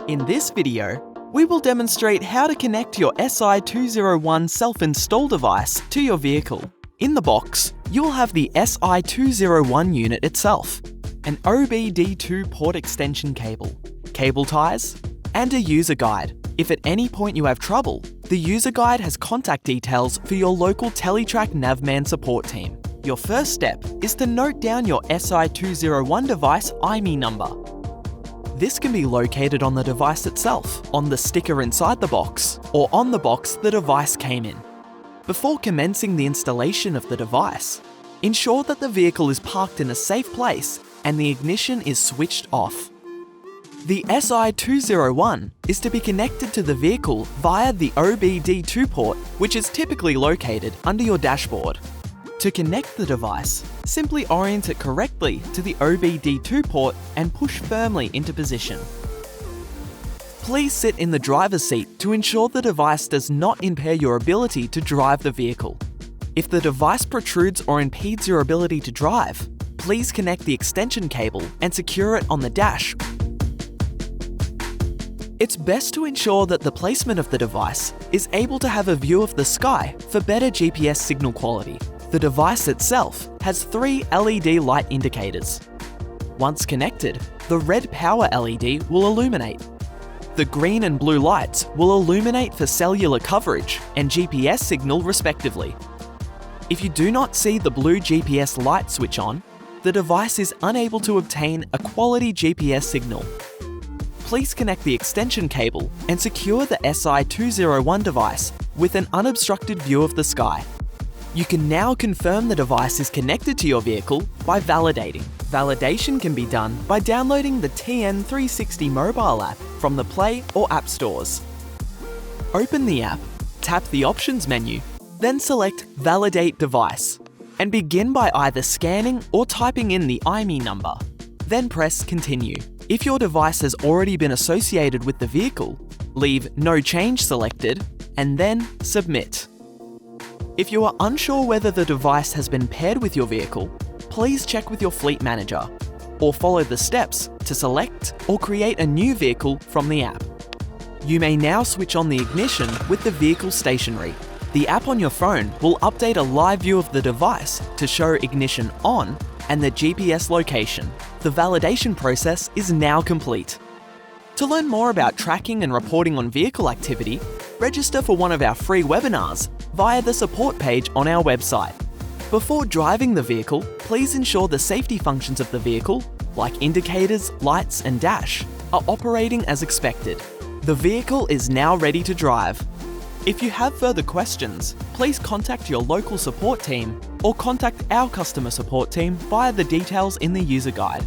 In this video, we will demonstrate how to connect your SI201 self-install device to your vehicle. In the box, you will have the SI201 unit itself, an OBD2 port extension cable, cable ties, and a user guide. If at any point you have trouble, the user guide has contact details for your local Teletrac Navman support team. Your first step is to note down your SI201 device IMEI number. This can be located on the device itself, on the sticker inside the box, or on the box the device came in. Before commencing the installation of the device, ensure that the vehicle is parked in a safe place and the ignition is switched off. The SI201 is to be connected to the vehicle via the OBD2 port, which is typically located under your dashboard. To connect the device, simply orient it correctly to the OBD2 port and push firmly into position. Please sit in the driver's seat to ensure the device does not impair your ability to drive the vehicle. If the device protrudes or impedes your ability to drive, please connect the extension cable and secure it on the dash. It's best to ensure that the placement of the device is able to have a view of the sky for better GPS signal quality. The device itself has 3 LED light indicators. Once connected, the red power LED will illuminate. The green and blue lights will illuminate for cellular coverage and GPS signal respectively. If you do not see the blue GPS light switch on, the device is unable to obtain a quality GPS signal. Please connect the extension cable and secure the SI201 device with an unobstructed view of the sky. You can now confirm the device is connected to your vehicle by validating. Validation can be done by downloading the TN360 mobile app from the Play or App stores. Open the app, tap the Options menu, then select Validate Device, and begin by either scanning or typing in the IMEI number. Then press Continue. If your device has already been associated with the vehicle, leave No Change selected, and then Submit. If you are unsure whether the device has been paired with your vehicle, please check with your fleet manager, or follow the steps to select or create a new vehicle from the app. You may now switch on the ignition with the vehicle stationary. The app on your phone will update a live view of the device to show ignition on and the GPS location. The validation process is now complete. To learn more about tracking and reporting on vehicle activity, register for one of our free webinars via the support page on our website. Before driving the vehicle, please ensure the safety functions of the vehicle, like indicators, lights, and dash, are operating as expected. The vehicle is now ready to drive. If you have further questions, please contact your local support team or contact our customer support team via the details in the user guide.